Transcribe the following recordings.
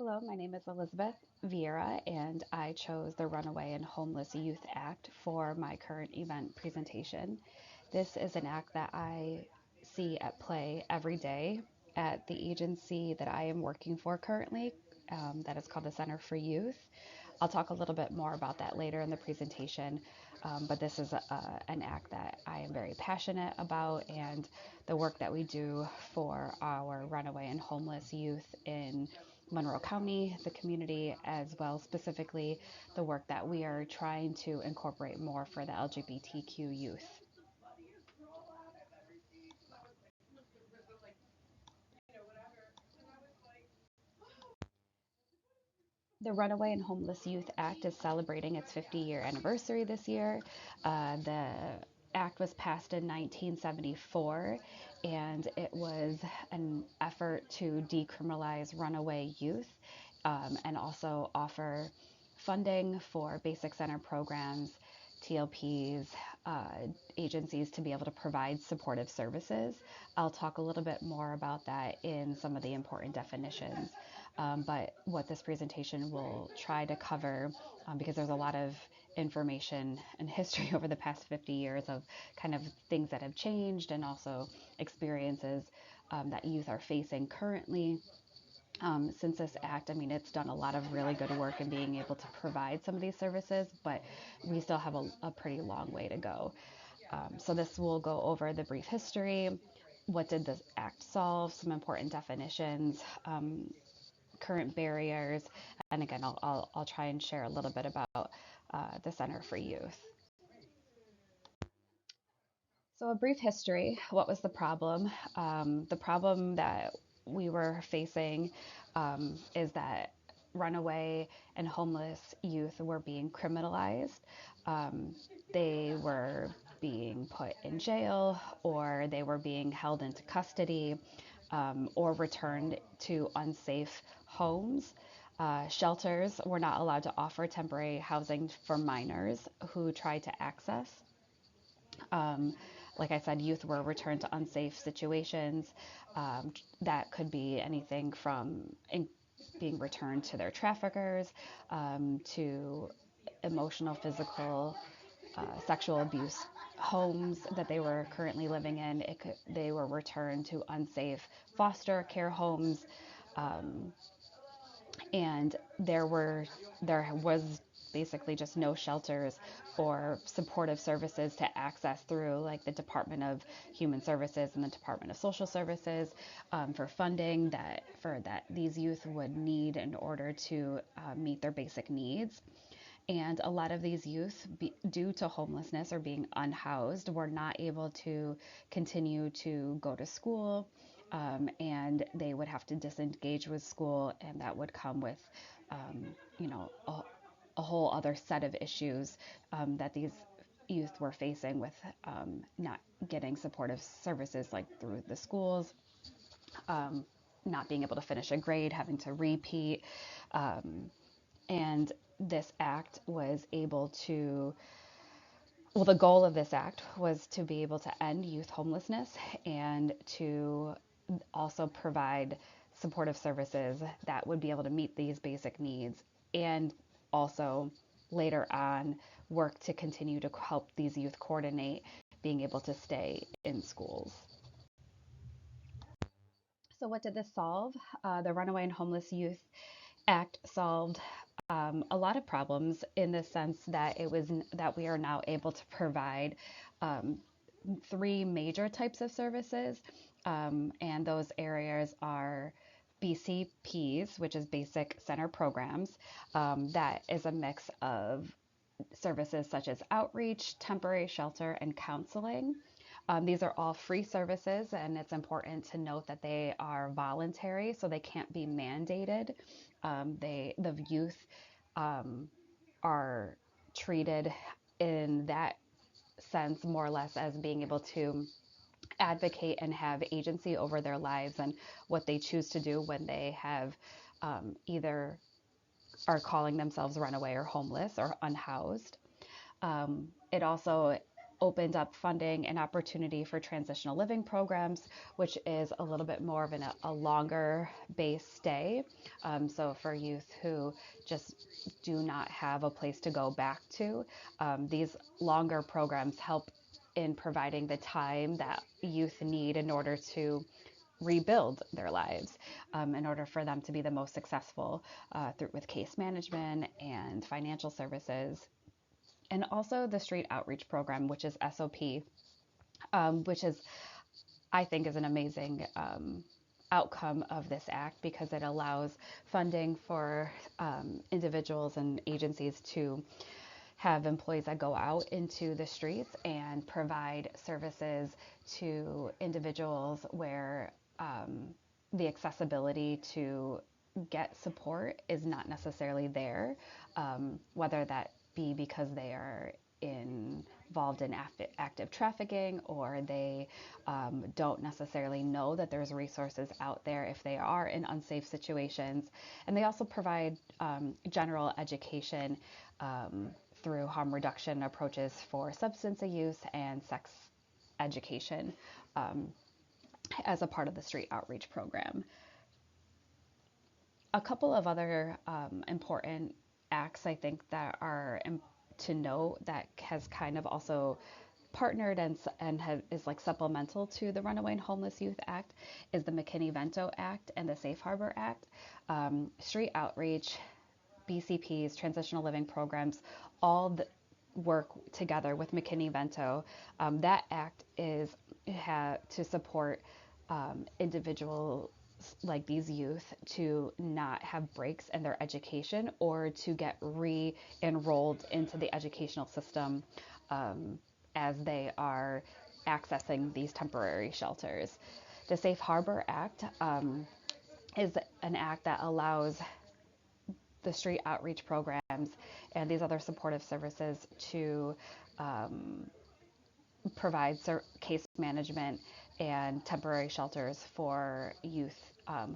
Hello, my name is Elizabeth Vieira, and I chose the Runaway and Homeless Youth Act for my current event presentation. This is an act that I see at play every day at the agency that I am working for currently, that is called the Center for Youth. I'll talk a little bit more about that later in the presentation, but this is an act that I am very passionate about, and the work that we do for our runaway and homeless youth in Monroe County, the community, as well specifically the work that we are trying to incorporate more for the LGBTQ youth. The Runaway and Homeless Youth Act is celebrating its 50-year anniversary this year. The act was passed in 1974, and it was an effort to decriminalize runaway youth and also offer funding for basic center programs, TLPs, agencies to be able to provide supportive services. I'll talk a little bit more about that in some of the important definitions. But what this presentation will try to cover, because there's a lot of information and history over the past 50 years of kind of things that have changed and also experiences that youth are facing currently. Since this act, I mean, it's done a lot of really good work in being able to provide some of these services, but we still have a pretty long way to go. So this will go over the brief history, what did this act solve, some important definitions, current barriers, and again, I'll try and share a little bit about the Center for Youth. So, a brief history. What was the problem? The problem that we were facing is that runaway and homeless youth were being criminalized. They were being put in jail, or they were being held into custody, or returned to unsafe homes. Shelters were not allowed to offer temporary housing for minors who tried to access. Um, like I said, youth were returned to unsafe situations. That could be anything from being returned to their traffickers, to emotional, physical, sexual abuse homes that they were currently living in. They were returned to unsafe foster care homes, um, and there was basically just no shelters or supportive services to access through like the Department of Human Services and the Department of Social Services, for funding that these youth would need in order to meet their basic needs. And a lot of these youth, due to homelessness or being unhoused, were not able to continue to go to school, and they would have to disengage with school, and that would come with, um, you know, a whole other set of issues that these youth were facing with not getting supportive services like through the schools, um, not being able to finish a grade, having to repeat. Um, and this act was able to, well, the goal of this act was to be able to end youth homelessness and to also provide supportive services that would be able to meet these basic needs, and also later on work to continue to help these youth coordinate being able to stay in schools. So, what did this solve? The Runaway and Homeless Youth Act solved a lot of problems in the sense that that we are now able to provide um, three major types of services, and those areas are BCPs, which is Basic Center Programs. That is a mix of services such as outreach, temporary shelter, and counseling. These are all free services, and it's important to note that they are voluntary, so they can't be mandated. The youth um, are treated in that sense more or less as being able to advocate and have agency over their lives and what they choose to do when they have either are calling themselves runaway or homeless or unhoused. It also opened up funding and opportunity for transitional living programs, which is a little bit more of a longer base stay. So for youth who just do not have a place to go back to, these longer programs help in providing the time that youth need in order to rebuild their lives, in order for them to be the most successful with case management and financial services. And also the street outreach program, which is SOP, which is, I think, is an amazing outcome of this act, because it allows funding for individuals and agencies to have employees that go out into the streets and provide services to individuals where the accessibility to get support is not necessarily there, whether that be because they are involved in active trafficking, or they don't necessarily know that there's resources out there if they are in unsafe situations. And they also provide general education through harm reduction approaches for substance abuse and sex education as a part of the street outreach program. A couple of other important acts, I think, that are to note that has kind of also partnered and is like supplemental to the Runaway and Homeless Youth Act is the McKinney-Vento Act and the Safe Harbor Act. Street outreach, BCPs, transitional living programs, all work together with McKinney-Vento. That act is to support individuals like these youth to not have breaks in their education, or to get re-enrolled into the educational system as they are accessing these temporary shelters. The Safe Harbor Act is an act that allows the street outreach programs and these other supportive services to provide case management and temporary shelters for youth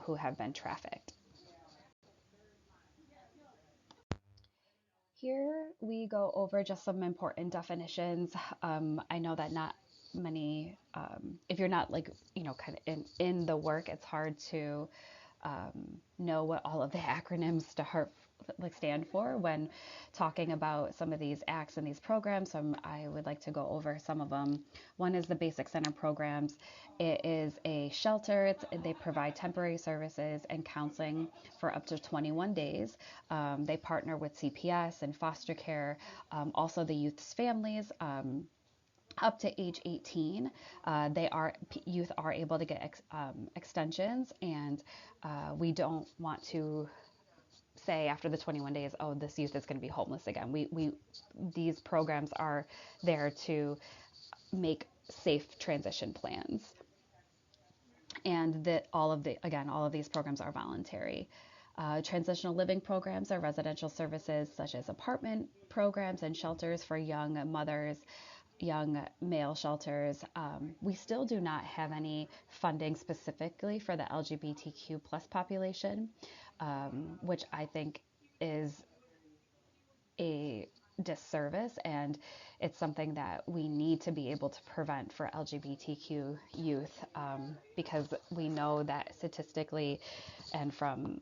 who have been trafficked. Here we go over just some important definitions. I know that not many, if you're not kind of in the work, it's hard to know what all of the acronyms stand for when talking about some of these acts and these programs. So I would like to go over some of them. One is the Basic Center programs. It is a shelter. They provide temporary services and counseling for up to 21 days. They partner with CPS and foster care, also the youth's families. Up to age 18, youth are able to get extensions, and we don't want to say after the 21 days, oh, this youth is going to be homeless again. These programs are there to make safe transition plans, and that all of these programs are voluntary. Transitional living programs are residential services such as apartment programs and shelters for young mothers, young male shelters. We still do not have any funding specifically for the LGBTQ plus population, which I think is a disservice, and it's something that we need to be able to prevent for LGBTQ youth, because we know that statistically and from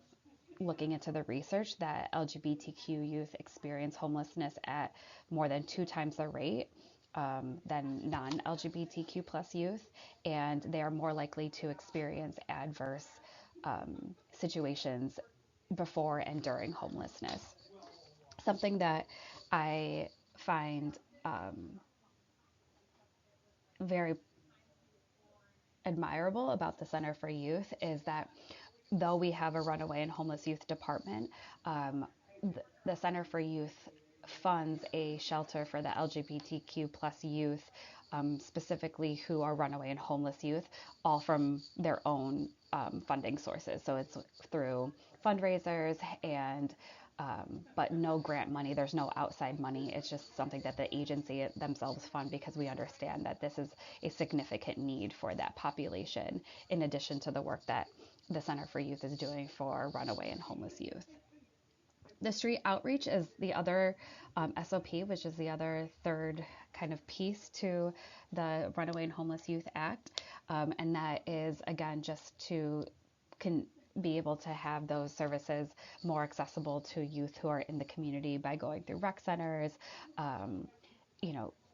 looking into the research that LGBTQ youth experience homelessness at more than 2 times the rate than non-LGBTQ plus youth, and they are more likely to experience adverse situations before and during homelessness. Something that I find very admirable about the Center for Youth is that though we have a runaway and homeless youth department, the Center for Youth funds a shelter for the LGBTQ plus youth, specifically who are runaway and homeless youth, all from their own funding sources. So it's through fundraisers and but no grant money. There's no outside money. It's just something that the agency themselves fund, because we understand that this is a significant need for that population, in addition to the work that the Center for Youth is doing for runaway and homeless youth. The street outreach is the other SOP, which is the other third kind of piece to the Runaway and Homeless Youth Act. And that is, again, just to can be able to have those services more accessible to youth who are in the community by going through rec centers, um,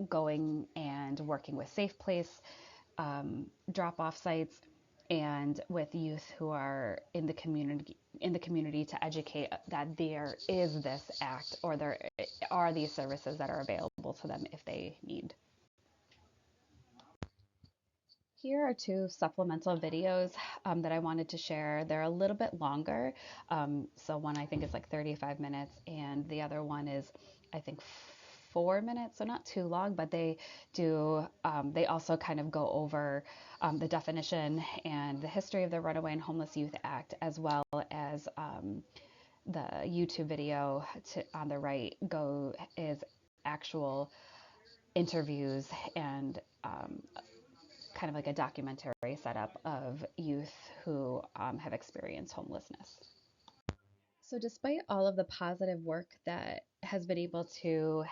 going and working with Safe Place drop-off sites, and with youth who are in the community to educate that there is this act, or there are these services that are available to them if they need. Here are two supplemental videos that I wanted to share. They're a little bit longer. So one I think is like 35 minutes, and the other one is, I think, 4 minutes, so not too long, but they also kind of go over the definition and the history of the Runaway and Homeless Youth Act, as well as the YouTube video on the right is actual interviews and kind of like a documentary setup of youth who have experienced homelessness. So, despite all of the positive work that has been able to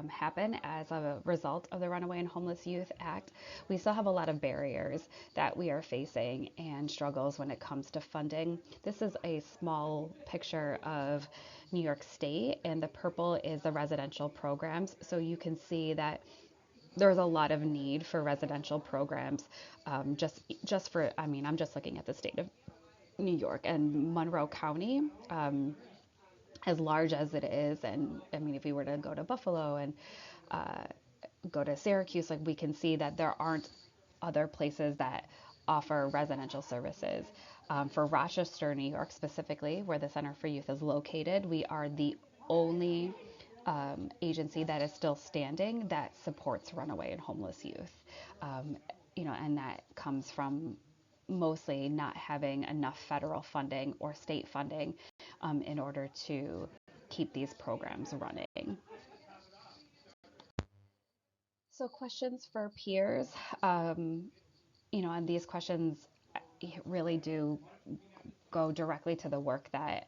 happen as a result of the Runaway and Homeless Youth Act, we still have a lot of barriers that we are facing and struggles when it comes to funding. This is a small picture of New York State, and the purple is the residential programs. So you can see that there's a lot of need for residential programs. Just for, I mean, I'm just looking at the state of New York and Monroe County, as large as it is. And I mean, if we were to go to Buffalo and uh, go to Syracuse, like we can see that there aren't other places that offer residential services. For Rochester, New York specifically, where the Center for Youth is located, we are the only agency that is still standing that supports runaway and homeless youth. Um, and that comes from mostly not having enough federal funding or state funding in order to keep these programs running. So, questions for peers. And these questions really do go directly to the work that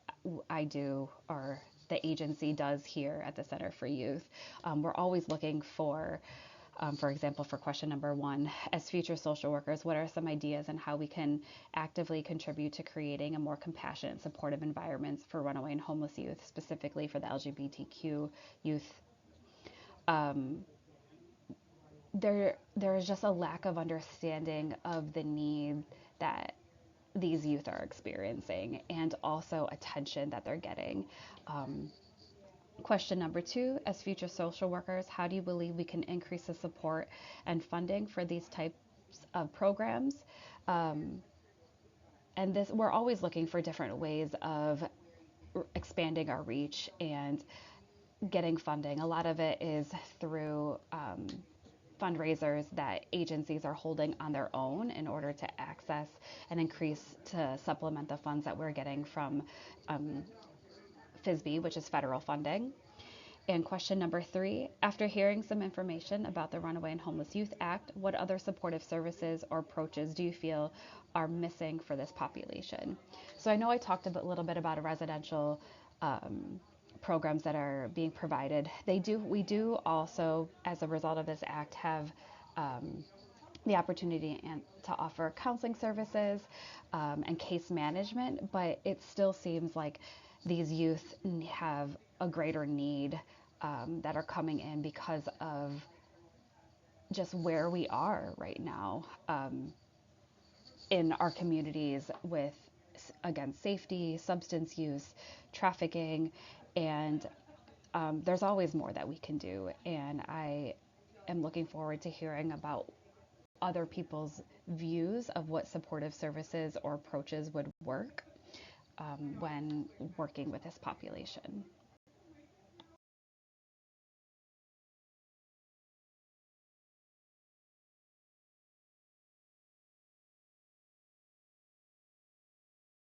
I do, or the agency does here at the Center for Youth. We're always looking for example, for question number 1, as future social workers, what are some ideas on how we can actively contribute to creating a more compassionate and supportive environments for runaway and homeless youth, specifically for the LGBTQ youth? There is just a lack of understanding of the need that these youth are experiencing, and also attention that they're getting. Question number 2, as future social workers, how do you believe we can increase the support and funding for these types of programs? And we're always looking for different ways of expanding our reach and getting funding. A lot of it is through fundraisers that agencies are holding on their own in order to access and increase to supplement the funds that we're getting from FISB, which is federal funding. And question number 3, after hearing some information about the Runaway and Homeless Youth Act, what other supportive services or approaches do you feel are missing for this population? So I know I talked a little bit about a residential programs that are being provided. We do also, as a result of this act, have the opportunity to offer counseling services and case management, but it still seems like these youth have a greater need that are coming in because of just where we are right now in our communities with, again, safety, substance use, trafficking, and there's always more that we can do. And I am looking forward to hearing about other people's views of what supportive services or approaches would work when working with this population.